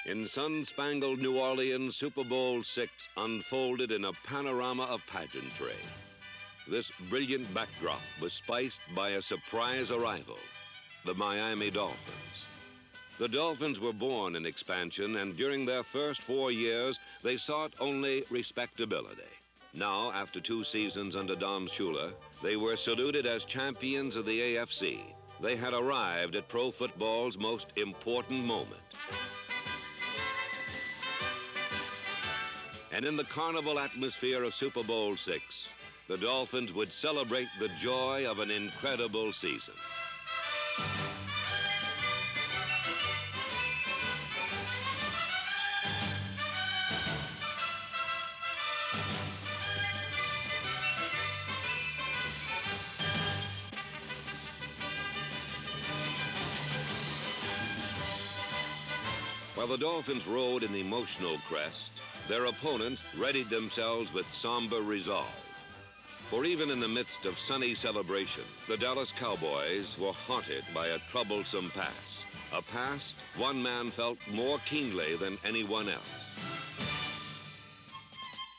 In sun-spangled New Orleans, Super Bowl VI unfolded in a panorama of pageantry. This brilliant backdrop was spiced by a surprise arrival, the Miami Dolphins. The Dolphins were born in expansion, and during their first 4 years, they sought only respectability. Now, after 2 seasons under Don Shula, they were saluted as champions of the AFC. They had arrived at pro football's most important moment. And in the carnival atmosphere of Super Bowl VI, the Dolphins would celebrate the joy of an incredible season. While the Dolphins rode an emotional crest, their opponents readied themselves with somber resolve. For even in the midst of sunny celebration, the Dallas Cowboys were haunted by a troublesome past. A past one man felt more keenly than anyone else.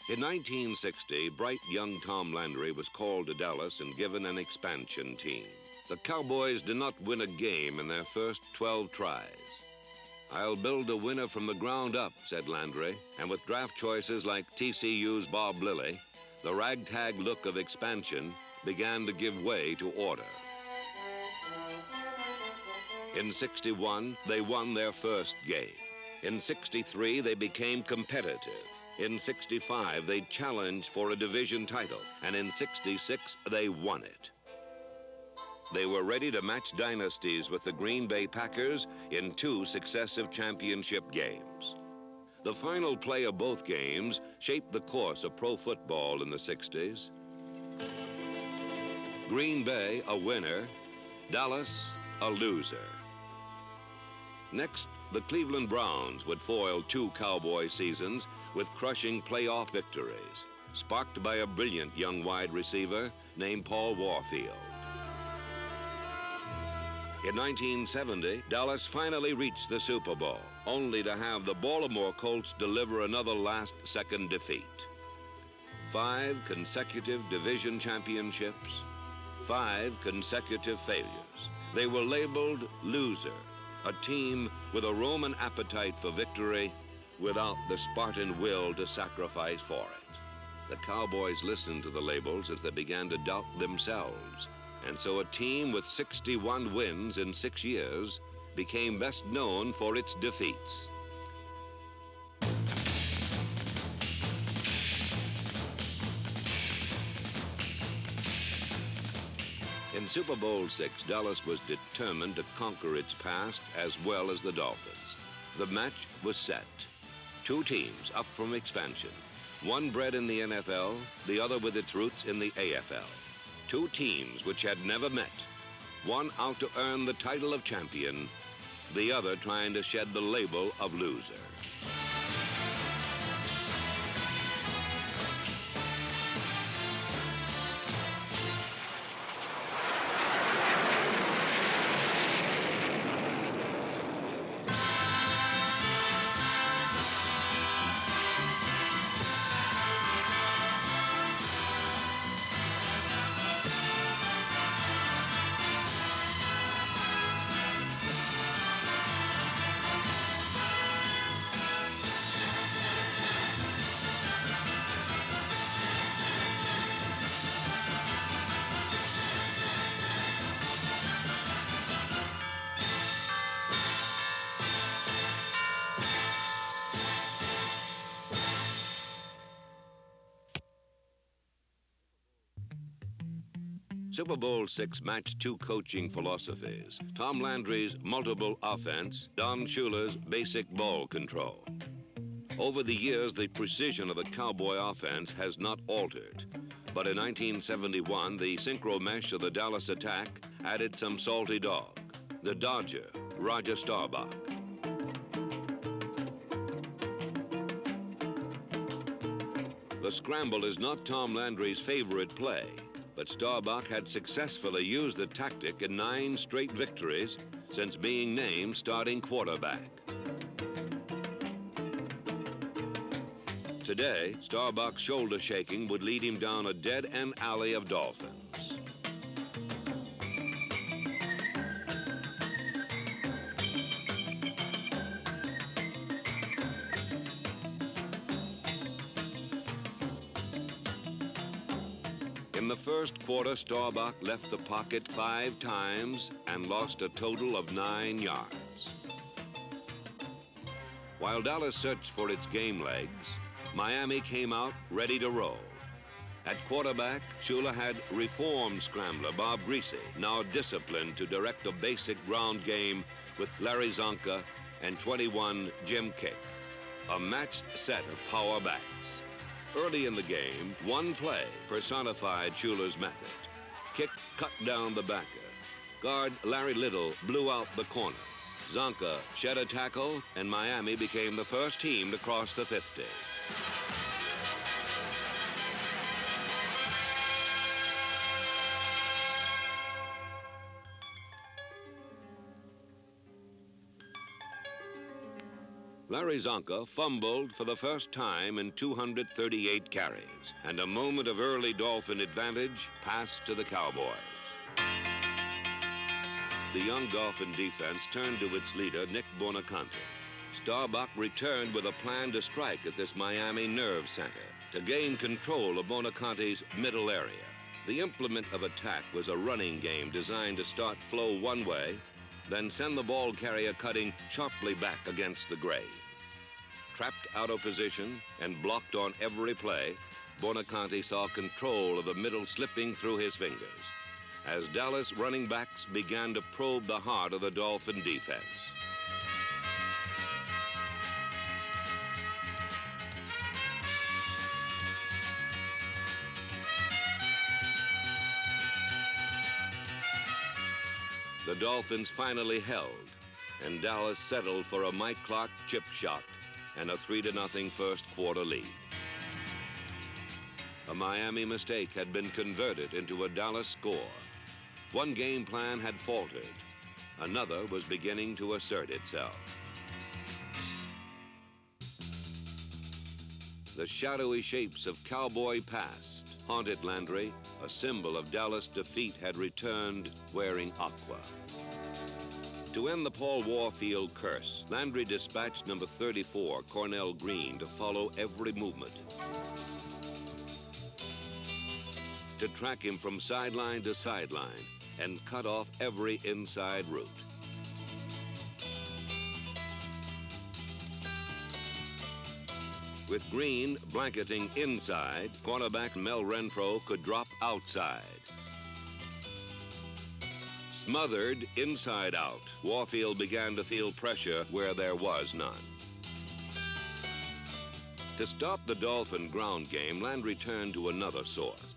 In 1960, bright young Tom Landry was called to Dallas and given an expansion team. The Cowboys did not win a game in their first 12 tries. "I'll build a winner from the ground up," said Landry, and with draft choices like TCU's Bob Lilly, the ragtag look of expansion began to give way to order. In '61, they won their first game. In '63, they became competitive. In '65, they challenged for a division title, and in '66, they won it. They were ready to match dynasties with the Green Bay Packers in 2 successive championship games. The final play of both games shaped the course of pro football in the '60s. Green Bay a winner, Dallas a loser. Next, the Cleveland Browns would foil 2 Cowboy seasons with crushing playoff victories, sparked by a brilliant young wide receiver named Paul Warfield. In 1970, Dallas finally reached the Super Bowl, only to have the Baltimore Colts deliver another last-second defeat. 5 consecutive division championships, 5 consecutive failures. They were labeled loser, a team with a Roman appetite for victory without the Spartan will to sacrifice for it. The Cowboys listened to the labels as they began to doubt themselves. And so a team with 61 wins in 6 years became best known for its defeats. In Super Bowl VI, Dallas was determined to conquer its past as well as the Dolphins. The match was set. 2 teams up from expansion. One bred in the NFL, the other with its roots in the AFL. 2 teams which had never met, one out to earn the title of champion, the other trying to shed the label of loser. Super Bowl VI matched 2 coaching philosophies: Tom Landry's multiple offense, Don Shula's basic ball control. Over the years, the precision of the Cowboy offense has not altered. But in 1971, the synchro mesh of the Dallas attack added some salty dog, the Dodger, Roger Staubach. The scramble is not Tom Landry's favorite play, but Staubach had successfully used the tactic in 9 straight victories since being named starting quarterback. Today, Starbuck's shoulder shaking would lead him down a dead-end alley of Dolphins. In the first quarter, Starbuck left the pocket 5 times and lost a total of 9 yards. While Dallas searched for its game legs, Miami came out ready to roll. At quarterback, Shula had reformed scrambler Bob Greasy, now disciplined to direct a basic ground game with Larry Zonka and 21 Jim Kick, a matched set of power backs. Early in the game, one play personified Shula's method. Kick cut down the backer. Guard Larry Little blew out the corner. Zonka shed a tackle, and Miami became the first team to cross the 50. Larry Zonka fumbled for the first time in 238 carries, and a moment of early Dolphin advantage passed to the Cowboys. The young Dolphin defense turned to its leader, Nick Buonaconte. Starbuck returned with a plan to strike at this Miami nerve center to gain control of Buonaconte's middle area. The implement of attack was a running game designed to start flow one way, then send the ball carrier cutting sharply back against the grave. Trapped out of position and blocked on every play, Buonaconte saw control of the middle slipping through his fingers as Dallas running backs began to probe the heart of the Dolphin defense. The Dolphins finally held, and Dallas settled for a Mike Clark chip shot and a 3-0 first quarter lead. A Miami mistake had been converted into a Dallas score. One game plan had faltered. Another was beginning to assert itself. The shadowy shapes of Cowboy past haunted Landry. A symbol of Dallas defeat had returned wearing aqua. To end the Paul Warfield curse, Landry dispatched number 34, Cornell Green, to follow every movement, to track him from sideline to sideline and cut off every inside route. With Green blanketing inside, cornerback Mel Renfro could drop outside. Smothered inside out, Warfield began to feel pressure where there was none. To stop the Dolphin ground game, Landry turned to another source.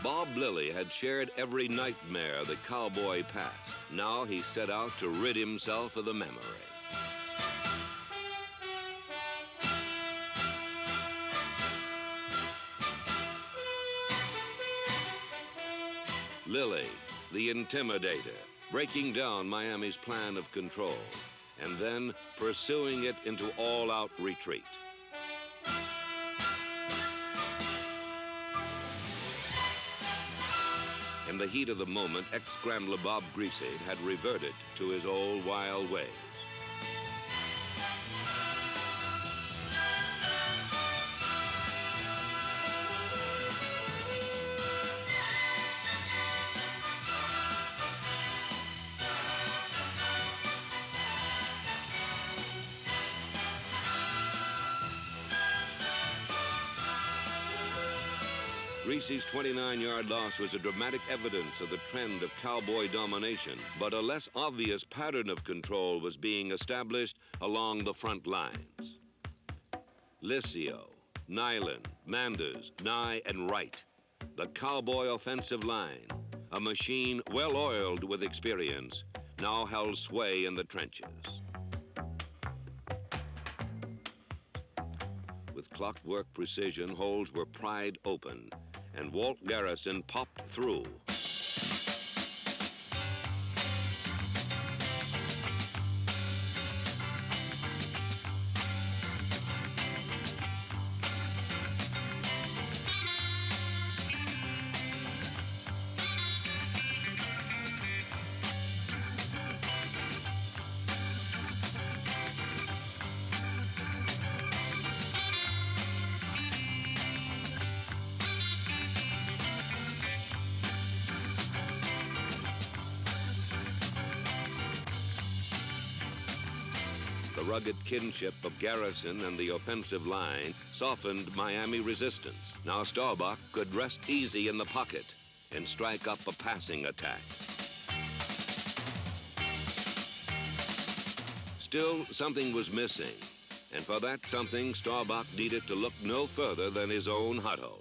Bob Lilly had shared every nightmare the Cowboy passed. Now he set out to rid himself of the memory. Lilly, the intimidator, breaking down Miami's plan of control, and then pursuing it into all-out retreat. In the heat of the moment, ex-scrambler Bob Greasy had reverted to his old wild ways. Greasy's 29-yard loss was a dramatic evidence of the trend of Cowboy domination, but a less obvious pattern of control was being established along the front lines. Liscio, Nyland, Manders, Nye, and Wright, the Cowboy offensive line, a machine well-oiled with experience, now held sway in the trenches. With clockwork precision, holes were pried open, and Walt Garrison popped through. The rugged kinship of Garrison and the offensive line softened Miami resistance. Now Staubach could rest easy in the pocket and strike up a passing attack. Still, something was missing, and for that something, Staubach needed to look no further than his own huddle.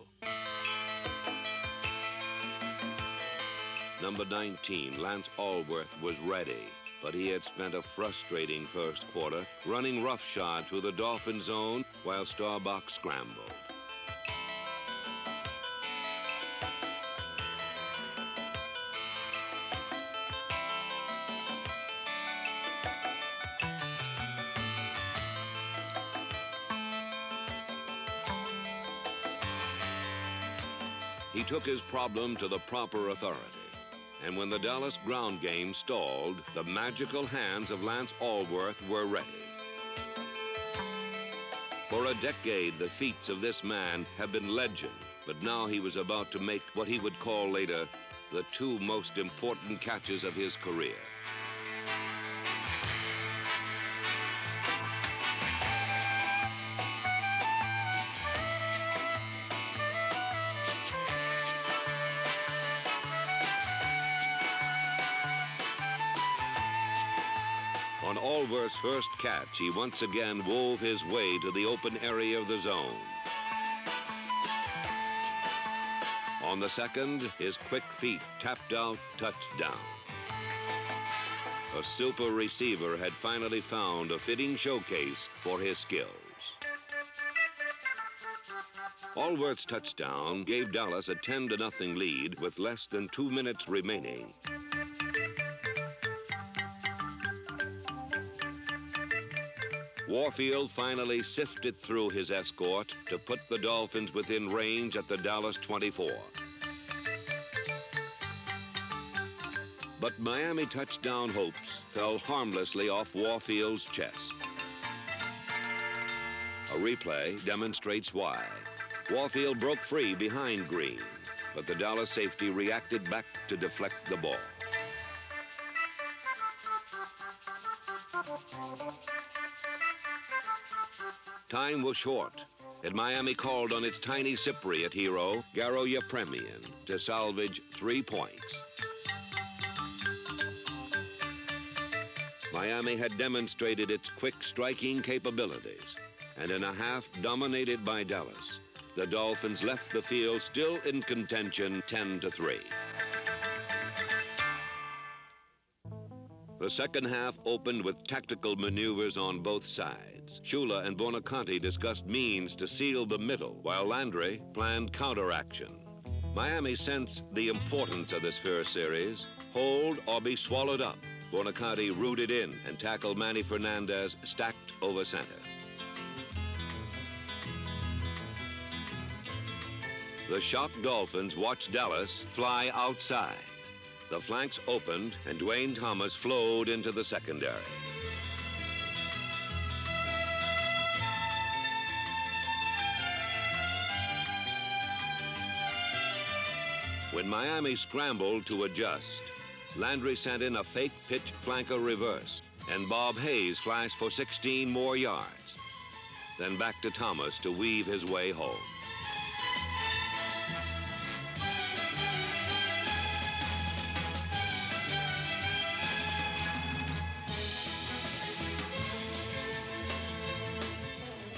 Number 19, Lance Allworth, was ready, but he had spent a frustrating first quarter running roughshod through the Dolphins' zone while Staubach scrambled. He took his problem to the proper authority. And when the Dallas ground game stalled, the magical hands of Lance Allworth were ready. For a decade, the feats of this man have been legend, but now he was about to make what he would call later the two most important catches of his career. On Allworth's first catch, he once again wove his way to the open area of the zone. On the second, his quick feet tapped out touchdown. A super receiver had finally found a fitting showcase for his skills. Allworth's touchdown gave Dallas a 10-0 lead with less than 2 minutes remaining. Warfield finally sifted through his escort to put the Dolphins within range at the Dallas 24. But Miami touchdown hopes fell harmlessly off Warfield's chest. A replay demonstrates why. Warfield broke free behind Green, but the Dallas safety reacted back to deflect the ball. Time was short, and Miami called on its tiny Cypriot hero, Garo Yepremian, to salvage 3 points. Miami had demonstrated its quick striking capabilities, and in a half dominated by Dallas, the Dolphins left the field still in contention 10-3. The second half opened with tactical maneuvers on both sides. Shula and Bonaconte discussed means to seal the middle, while Landry planned counteraction. Miami sensed the importance of this first series. Hold or be swallowed up. Bonaconte rooted in and tackled Manny Fernandez stacked over center. The shocked Dolphins watched Dallas fly outside. The flanks opened, and Dwayne Thomas flowed into the secondary. When Miami scrambled to adjust, Landry sent in a fake pitch flanker reverse, and Bob Hayes flashed for 16 more yards. Then back to Thomas to weave his way home.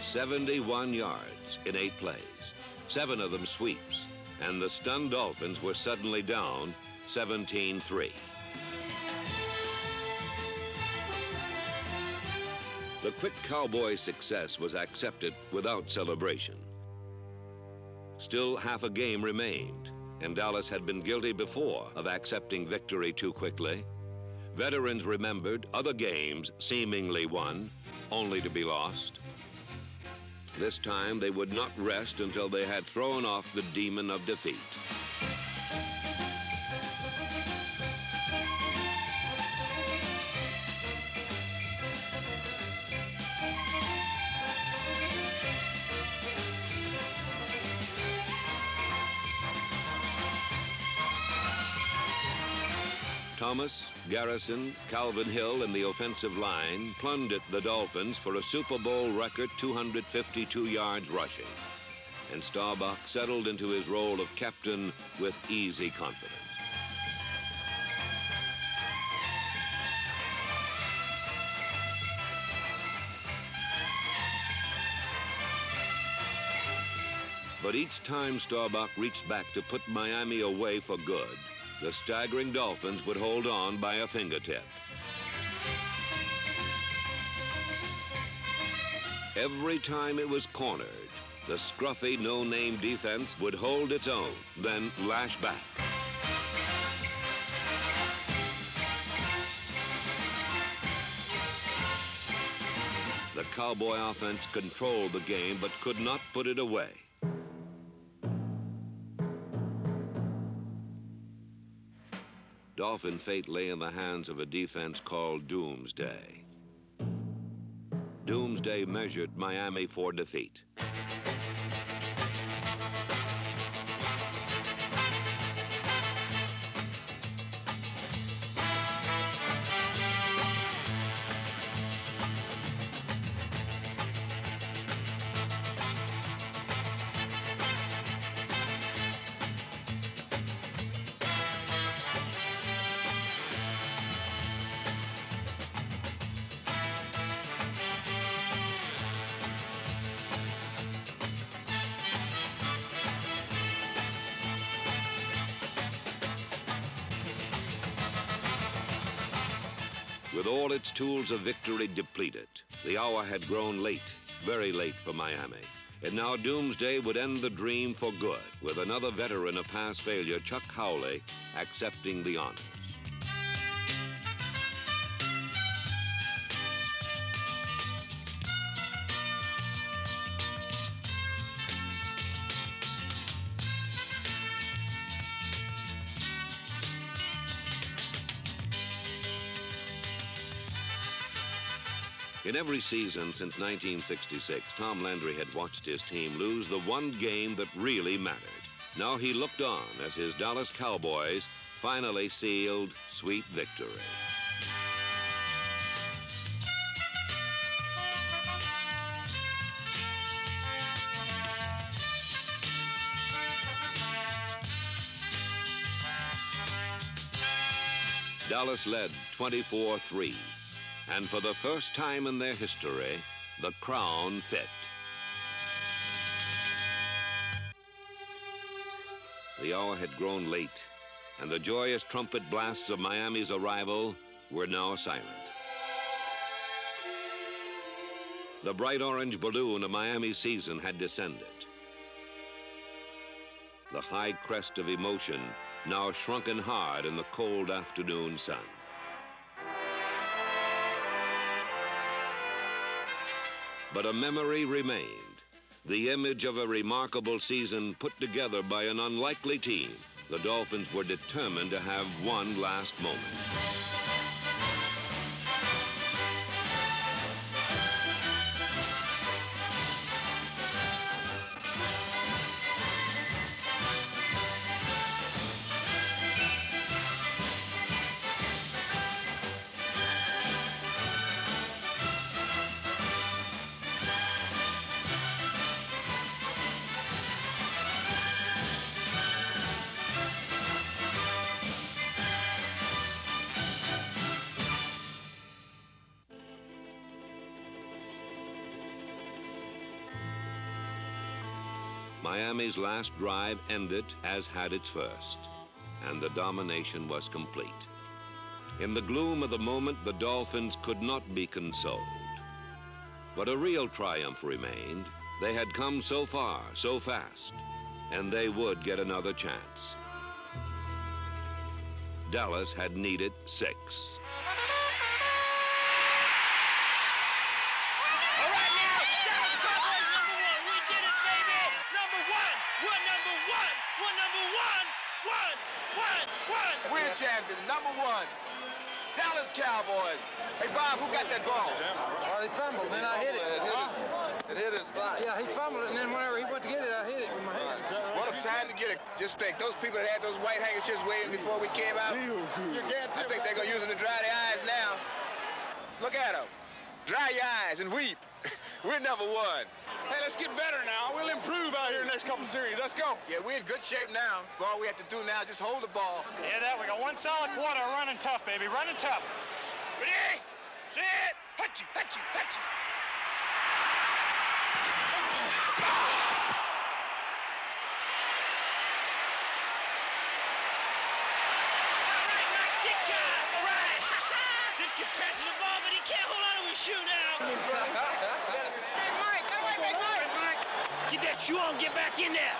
"71 yards in 8 plays, 7 of them sweeps, and the stunned Dolphins were suddenly down 17-3. The quick Cowboy success was accepted without celebration. Still, half a game remained, and Dallas had been guilty before of accepting victory too quickly. Veterans remembered other games seemingly won, only to be lost. This time, they would not rest until they had thrown off the demon of defeat. Thomas, Garrison, Calvin Hill, and the offensive line plundered the Dolphins for a Super Bowl record 252 yards rushing. And Staubach settled into his role of captain with easy confidence. But each time Staubach reached back to put Miami away for good, the staggering Dolphins would hold on by a fingertip. Every time it was cornered, the scruffy, no-name defense would hold its own, then lash back. The Cowboy offense controlled the game but could not put it away. Dolphin fate lay in the hands of a defense called Doomsday. Doomsday measured Miami for defeat. With all its tools of victory depleted, the hour had grown late, very late for Miami. And now Doomsday would end the dream for good, with another veteran of past failure, Chuck Howley, accepting the honors. In every season since 1966, Tom Landry had watched his team lose the one game that really mattered. Now he looked on as his Dallas Cowboys finally sealed sweet victory. Dallas led 24-3. And for the first time in their history, the crown fit. The hour had grown late, and the joyous trumpet blasts of Miami's arrival were now silent. The bright orange balloon of Miami's season had descended. The high crest of emotion now shrunken hard in the cold afternoon sun. But a memory remained, the image of a remarkable season put together by an unlikely team. The Dolphins were determined to have one last moment. Miami's last drive ended as had its first, and the domination was complete. In the gloom of the moment, the Dolphins could not be consoled. But a real triumph remained. They had come so far, so fast, and they would get another chance. Dallas had needed 6. Champions, number 1, Dallas Cowboys. Hey, Bob, who got that ball? Well, he fumbled, and then I hit it. It hit his slide. Yeah, he fumbled it, and then whenever he went to get it, I hit it with my hand. What a time to get it. Just think, those people that had those white handkerchiefs waving before we came out, I ain't gonna use them to dry their eyes now. Look at them. Dry your eyes and weep. We're number one. Hey, let's get better now. We'll improve out here in the next couple series. Let's go. Yeah, we're in good shape now. All we have to do now is just hold the ball. Yeah, that we got one solid quarter running tough, baby. Running tough. Ready? Set. Hut you, hut you, hut you. All right, Mike Ditka. All right. Ditka's catching the ball, but he can't hold on to his shoe now. Big Mike, come on, Big Mike. Get that shoe on, get back in there.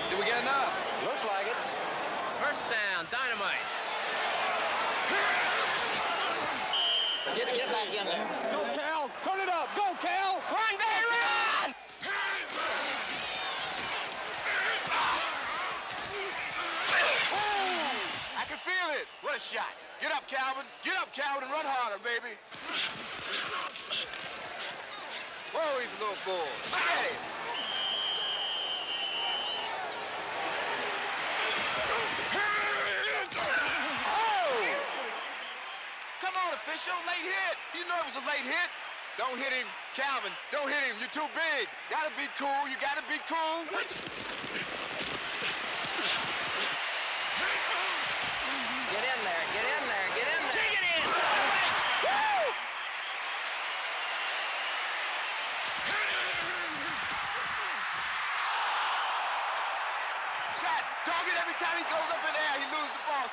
Did we get enough? Looks like it. First down, dynamite. Get back in there. Go, Cal. Turn it up. Go, Cal. Run, baby, run! I can feel it. What a shot. Get up, Calvin. Get up, Calvin, and run harder, baby. Whoa, he's a little bull. Look at him. Come on, official. Late hit. You know it was a late hit. Don't hit him, Calvin. Don't hit him. You're too big. Gotta be cool. You gotta be cool. Get in there, get in there, get in there. Take it in. All right. Woo! God, dog it every time he goes up in the air, he loses the ball.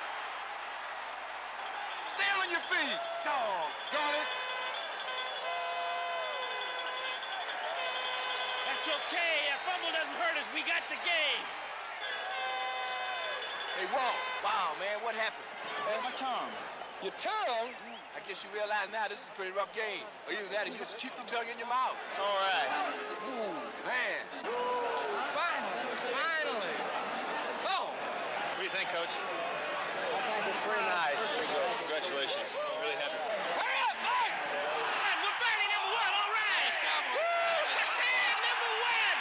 Stay on your feet. Dog. Got it? That's okay. A fumble doesn't hurt us. We got the game. Hey, Walt. Wow, man, what happened? My tongue. Your tongue? I guess you realize now this is a pretty rough game. Or either that or you just keep your tongue in your mouth. All right. Ooh, man. Finally. Oh. What do you think, Coach? I think it's pretty nice. Congratulations. Really happy. Hurry up, Mike! And we're finally number one. All right. Woo! Number one.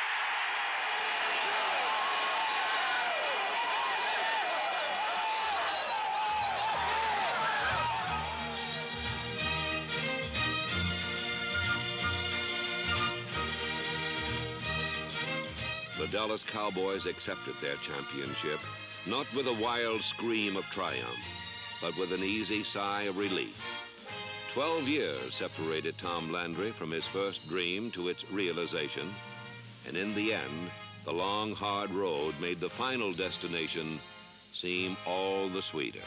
The Dallas Cowboys accepted their championship, not with a wild scream of triumph, but with an easy sigh of relief. 12 years separated Tom Landry from his first dream to its realization, and in the end, the long, hard road made the final destination seem all the sweeter.